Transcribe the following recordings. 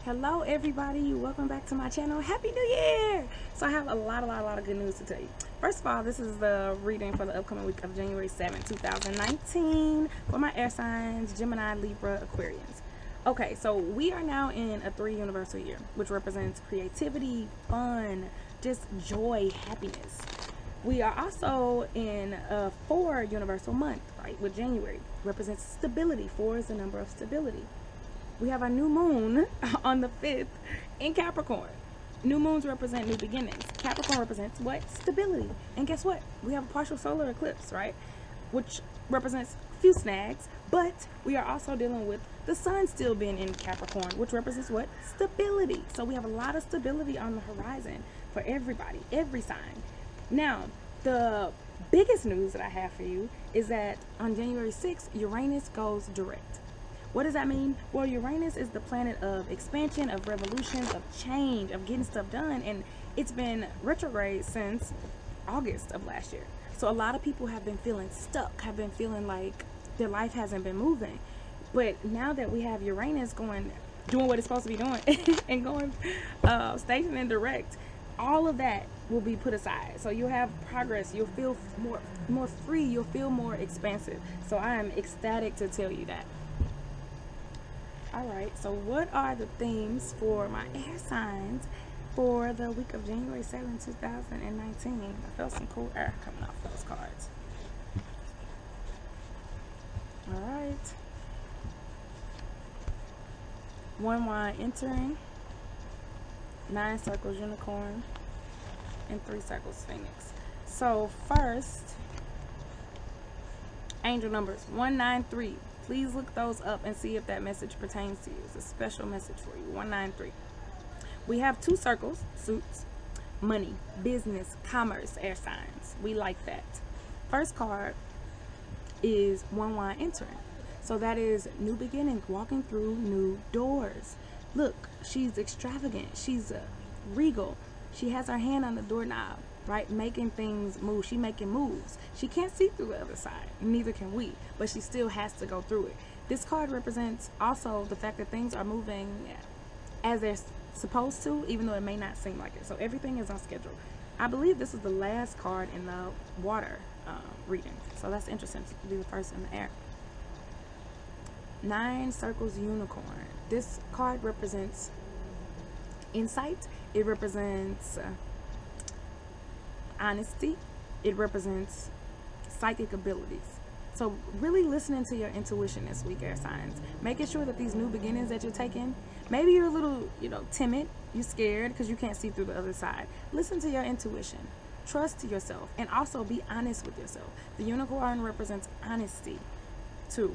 Hello everybody, welcome back to my channel. Happy New Year! So I have a lot of good news to tell you. First of all, this is the reading for the upcoming week of January 7th, 2019 for my air signs, Gemini, Libra, Aquarians. Okay, so we are now in a 3 universal year, which represents creativity, fun, just joy, happiness. We are also in a 4 universal month, right, with January. Represents stability. 4 is the number of stability. We have our new moon on the 5th in Capricorn. New moons represent new beginnings. Capricorn represents what? Stability. And guess what? We have a partial solar eclipse, right? Which represents a few snags, but we are also dealing with the sun still being in Capricorn, which represents what? Stability. So we have a lot of stability on the horizon for everybody, every sign. Now, the biggest news that I have for you is that on January 6th, Uranus goes direct. What does that mean? Well, Uranus is the planet of expansion, of revolution, of change, of getting stuff done, and it's been retrograde since August of last year. So a lot of people have been feeling stuck, have been feeling like their life hasn't been moving. But now that we have Uranus doing what it's supposed to be doing, and going station and direct, all of that will be put aside. So you'll have progress. You'll feel more free. You'll feel more expansive. So I am ecstatic to tell you that. Alright, so what are the themes for my air signs for the week of January 7th, 2019? I felt some cool air coming off those cards. Alright. One wine entering, 9 circles unicorn, and 3 circles phoenix. So first, angel numbers 193. Please look those up and see if that message pertains to you. It's a special message for you. 193. We have 2 circles, suits, money, business, commerce, air signs. We like that. First card is one wine entering. So that is new beginnings, walking through new doors. Look, she's extravagant. She's regal. She has her hand on the doorknob, right? Making things move. She making moves. She can't see through the other side. Neither can we. But she still has to go through it. This card represents also the fact that things are moving as they're supposed to, even though it may not seem like it. So everything is on schedule. I believe this is the last card in the water reading. So that's interesting to be the first in the air. 9 circles unicorn. This card represents insight. It represents honesty. It represents psychic abilities. So really listening to your intuition this week, air signs. Making sure that these new beginnings that you're taking, maybe you're a little, timid, you're scared because you can't see through the other side. Listen to your intuition. Trust yourself and also be honest with yourself. The unicorn represents honesty. 2.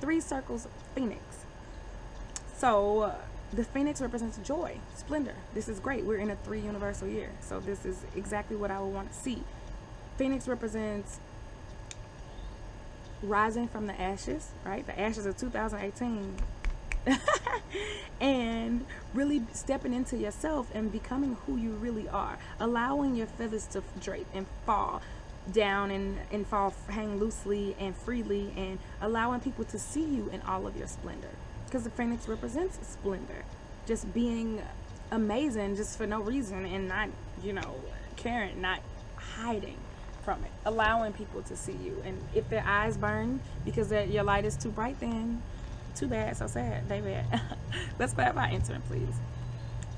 3 circles, phoenix. So the phoenix represents joy, splendor. This is great. We're in a 3 universal year. So this is exactly what I would want to see. Phoenix represents rising from the ashes, right? The ashes of 2018. And really stepping into yourself and becoming who you really are. Allowing your feathers to drape and fall down and fall, hang loosely and freely, and allowing people to see you in all of your splendor. Because the phoenix represents splendor, just being amazing just for no reason, and not caring, not hiding from it, allowing people to see you. And if their eyes burn because your light is too bright, then too bad, so sad, they bad. Let's clarify entering, please.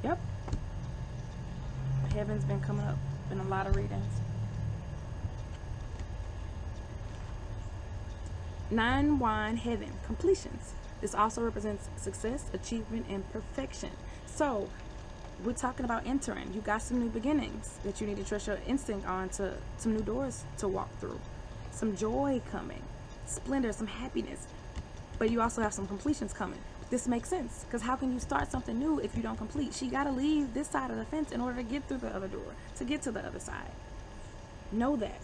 Yep, heaven's been coming up in a lot of readings. 9 wine heaven, completions. This also represents success, achievement, and perfection. So we're talking about entering. You got some new beginnings that you need to trust your instinct on, to some new doors to walk through, some joy coming, splendor, some happiness. But you also have some completions coming. This makes sense, because how can you start something new if you don't complete? She got to leave this side of the fence in order to get through the other door, to get to the other side. Know that.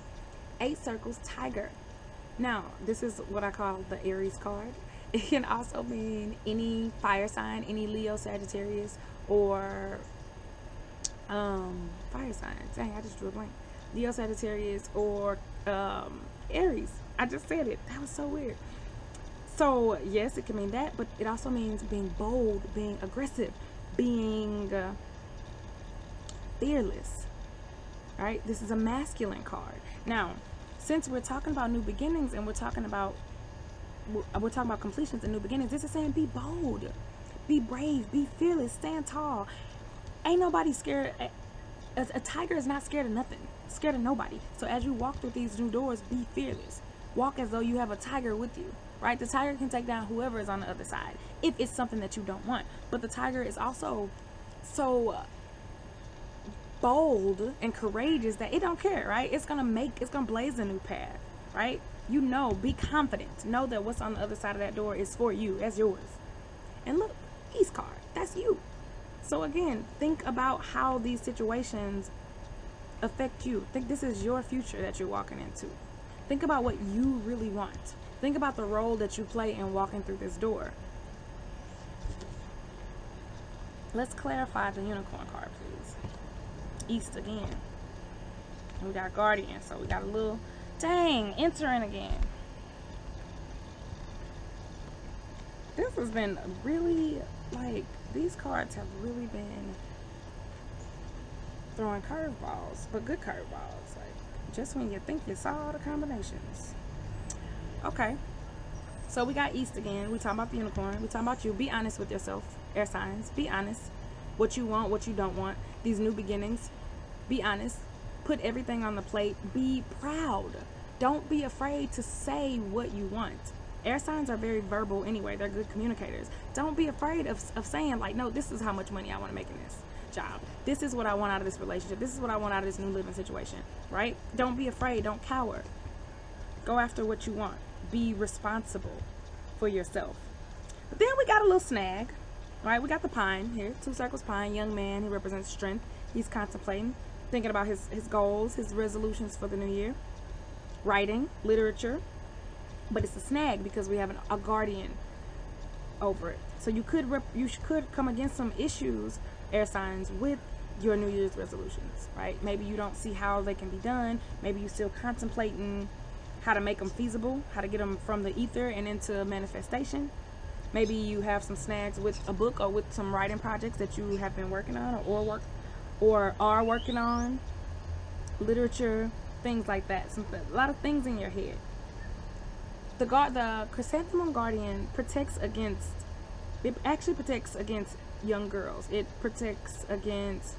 8 circles, tiger. Now, this is what I call the Aries card. It can also mean any fire sign, any Leo, Sagittarius, or fire sign. Dang, I just drew a blank. Leo, Sagittarius, or Aries. I just said it. That was so weird. So yes, it can mean that, but it also means being bold, being aggressive, being fearless, right? This is a masculine card. Now, since we're talking about new beginnings and we're talking about completions and new beginnings, this is saying be bold, be brave, be fearless, stand tall. Ain't nobody scared. A tiger is not scared of nothing, scared of nobody. So as you walk through these new doors, be fearless. Walk as though you have a tiger with you, right? The tiger can take down whoever is on the other side if it's something that you don't want. But the tiger is also so bold and courageous that it don't care, right? It's gonna blaze a new path, right? You know, be confident. Know that what's on the other side of that door is for you. That's yours. And look, East card. That's you. So again, think about how these situations affect you. Think this is your future that you're walking into. Think about what you really want. Think about the role that you play in walking through this door. Let's clarify the unicorn card, please. East again. We got guardian, so we got a little, dang, entering again. This has been really, like, these cards have really been throwing curveballs, but good curveballs. Like, just when you think you saw all the combinations. Okay. So we got East again. We talking about the unicorn. We talking about you. Be honest with yourself, air signs. Be honest. What you want, what you don't want. These new beginnings. Be honest. Put everything on the plate. Be proud. Don't be afraid to say what you want. Air signs are very verbal anyway. They're good communicators. Don't be afraid of saying, like, no, this is how much money I want to make in this job. This is what I want out of this relationship. This is what I want out of this new living situation, right? Don't be afraid. Don't cower. Go after what you want. Be responsible for yourself. But then we got a little snag, right? We got the pine here. 2 circles pine. Young man. He represents strength. He's contemplating, thinking about his goals, his resolutions for the new year. Writing, literature. But it's a snag because we have a guardian over it. So you could come against some issues, air signs, with your New Year's resolutions, right? Maybe you don't see how they can be done. Maybe you're still contemplating how to make them feasible, how to get them from the ether and into manifestation. Maybe you have some snags with a book or with some writing projects that you have been working on or are working on. Literature, things like that. A lot of things in your head. The chrysanthemum guardian actually protects against young girls. It protects against,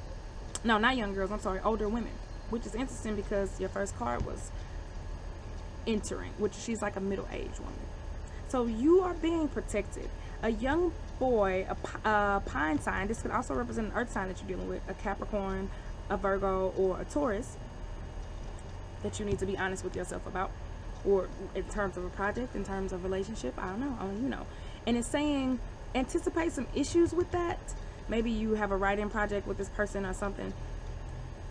no, not young girls, I'm sorry, older women, which is interesting because your first card was entering, which she's like a middle-aged woman. So you are being protected. A young boy, a pine sign, this could also represent an earth sign that you're dealing with, a Capricorn, a Virgo, or a Taurus, that you need to be honest with yourself about. Or in terms of a project, in terms of relationship, I don't know, only you know. And it's saying anticipate some issues with that. Maybe you have a writing project with this person or something,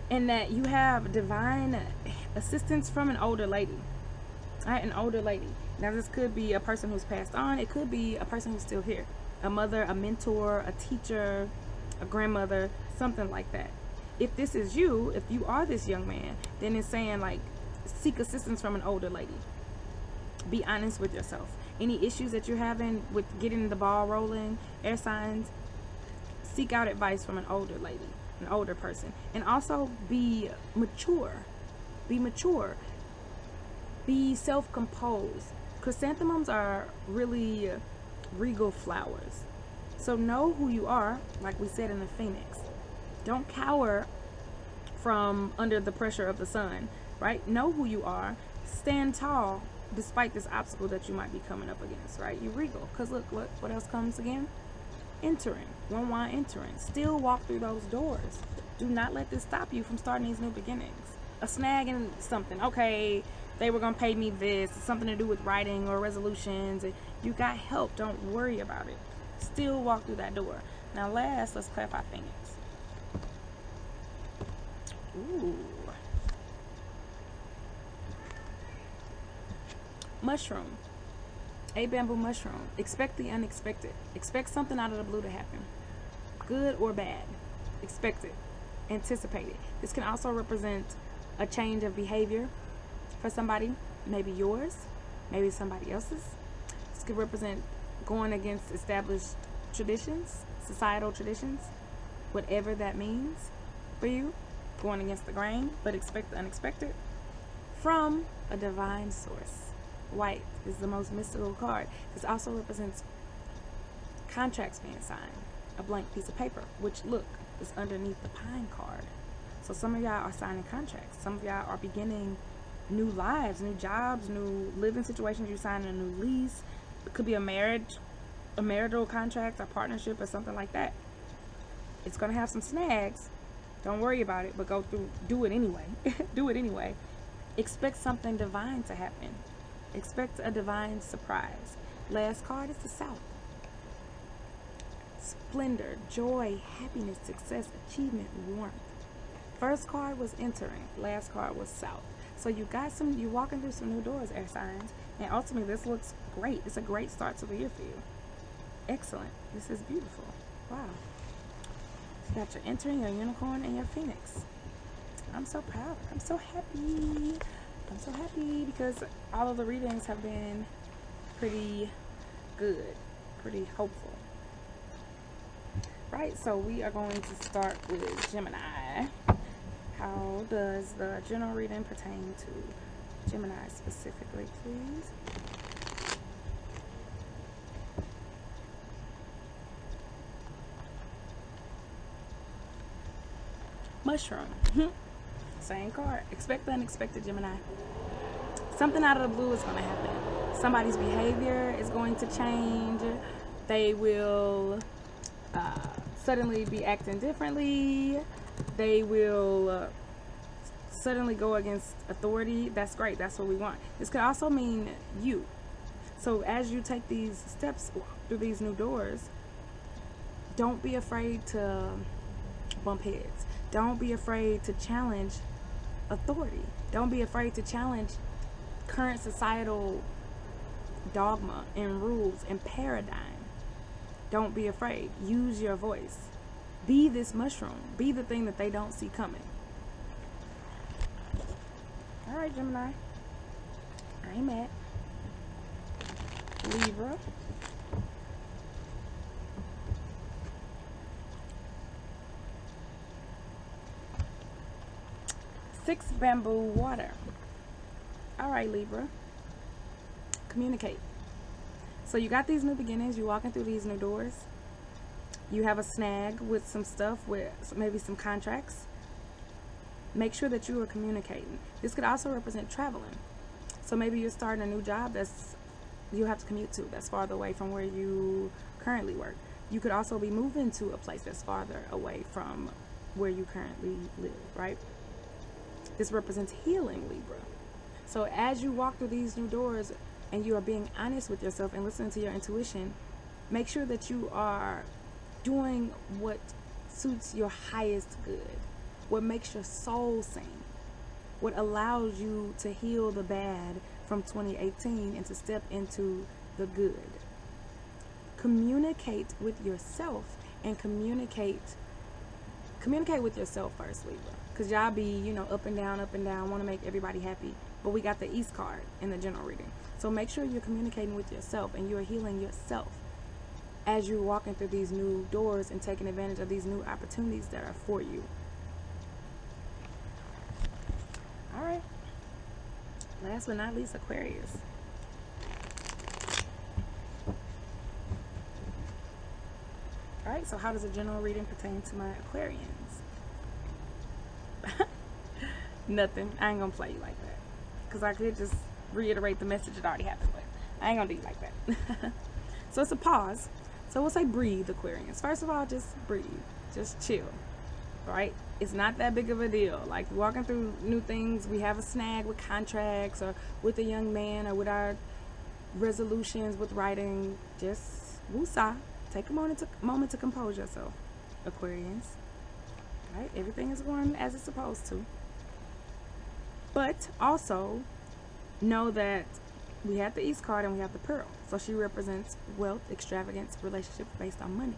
and that you have divine assistance from an older lady. Right, an older lady. Now this could be a person who's passed on. It could be a person who's still here. A mother, a mentor, a teacher, a grandmother, something like that. If this is you, if you are this young man, then it's saying, like, seek assistance from an older lady. Be honest with yourself. Any issues that you're having with getting the ball rolling, air signs, seek out advice from an older lady, an older person. And also be mature. Be mature. Be self-composed. Chrysanthemums are really regal flowers. So know who you are, like we said in the Phoenix. Don't cower from under the pressure of the sun. Right? Know who you are. Stand tall despite this obstacle that you might be coming up against, right? You're regal. Because look, what else comes again? Entering. 1-1 entering. Still walk through those doors. Do not let this stop you from starting these new beginnings. A snag in something. Okay, they were going to pay me this. It's something to do with writing or resolutions. And you got help. Don't worry about it. Still walk through that door. Now last, let's clarify Phoenix. Ooh. Mushroom. A bamboo mushroom. Expect the unexpected. Expect something out of the blue to happen. Good or bad. Expect it. Anticipate it. This can also represent a change of behavior for somebody. Maybe yours. Maybe somebody else's. This could represent going against established traditions, societal traditions, whatever that means for you, going against the grain, but expect the unexpected from a divine source. White is the most mystical card. This also represents contracts being signed, a blank piece of paper, which look is underneath the pine card. So some of y'all are signing contracts. Some of y'all are beginning new lives, new jobs, new living situations. You're signing a new lease. It could be a marriage, a marital contract, a partnership, or something like that. It's gonna have some snags. Don't worry about it, but go through, do it anyway. Do it anyway. Expect something divine to happen. Expect a divine surprise. Last card is the South. Splendor, joy, happiness, success, achievement, warmth. First card was entering. Last card was South. So you got some, you're walking through some new doors, air signs. And ultimately, this looks great. It's a great start to the year for you. Excellent. This is beautiful. Wow. You got your entering, your unicorn, and your phoenix. I'm so proud. I'm so happy. I'm so happy because all of the readings have been pretty good, pretty hopeful. Right, so we are going to start with Gemini. How does the general reading pertain to Gemini specifically, please? Mushroom. Same card. Expect the unexpected, Gemini. Something out of the blue is going to happen. Somebody's behavior is going to change. They will suddenly be acting differently. They will suddenly go against authority. That's great. That's what we want. This could also mean you. So as you take these steps through these new doors, don't be afraid to bump heads. Don't be afraid to challenge authority. Don't be afraid to challenge current societal dogma and rules and paradigm. Don't be afraid. Use your voice. Be this mushroom. Be the thing that they don't see coming. All right, Gemini. I ain't mad. Libra. Six bamboo water. All right, Libra. Communicate. So you got these new beginnings. You're walking through these new doors. You have a snag with some stuff, with maybe some contracts. Make sure that you are communicating. This could also represent traveling. So maybe you're starting a new job that's you have to commute to, that's farther away from where you currently work. You could also be moving to a place that's farther away from where you currently live, right? This represents healing, Libra. So as you walk through these new doors and you are being honest with yourself and listening to your intuition, make sure that you are doing what suits your highest good, what makes your soul sing, what allows you to heal the bad from 2018 and to step into the good. Communicate with yourself and communicate with yourself first, Libra. Because y'all be, you know, up and down, want to make everybody happy. But we got the East card in the general reading. So make sure you're communicating with yourself and you're healing yourself as you're walking through these new doors and taking advantage of these new opportunities that are for you. All right. Last but not least, Aquarius. All right, so how does a general reading pertain to my Aquarians? Nothing. I ain't gonna play you like that, because I could just reiterate the message that already happened, but I ain't gonna do you like that. So it's a pause. So we'll say breathe, Aquarians. First of all, just breathe. Just chill. Right? It's not that big of a deal. Like walking through new things, we have a snag with contracts or with a young man or with our resolutions with writing. Just woosah. Take a moment to compose yourself, Aquarians. Right? Everything is going as it's supposed to. But also know that we have the East card and we have the Pearl. So she represents wealth, extravagance, relationship based on money.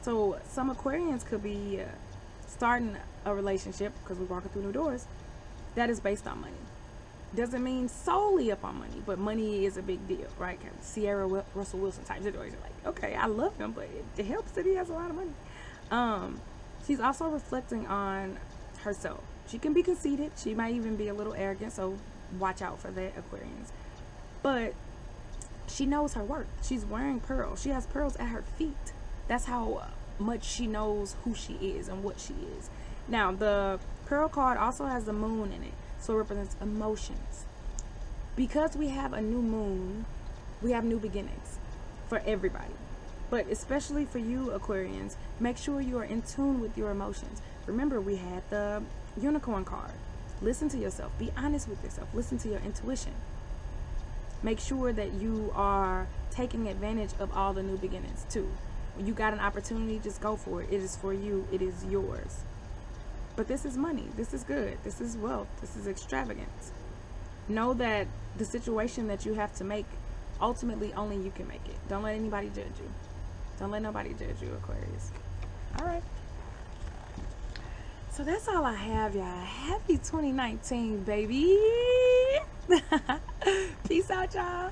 So some Aquarians could be starting a relationship, because we're walking through new doors, that is based on money. doesn't mean solely upon money, but money is a big deal, right? Russell Wilson type situation. Like, okay, I love him, but it helps that he has a lot of money. She's also reflecting on herself. She can be conceited. She might even be a little arrogant, so watch out for that, Aquarians. But she knows her worth. She's wearing pearls. She has pearls at her feet. That's how much she knows who she is and what she is. Now, the pearl card also has the moon in it, so it represents emotions. Because we have a new moon, we have new beginnings for everybody. But especially for you, Aquarians, make sure you are in tune with your emotions. Remember, we had the unicorn card. Listen to yourself. Be honest with yourself. Listen to your intuition. Make sure that you are taking advantage of all the new beginnings too. When you got an opportunity, just go for it. It is for you. It is yours. But this is money. This is good. This is wealth. This is extravagance. Know that the situation that you have to make, ultimately only you can make it. Don't let anybody judge you. Don't let nobody judge you, Aquarius. All right. So that's all I have, y'all. Happy 2019, baby. Peace out, y'all.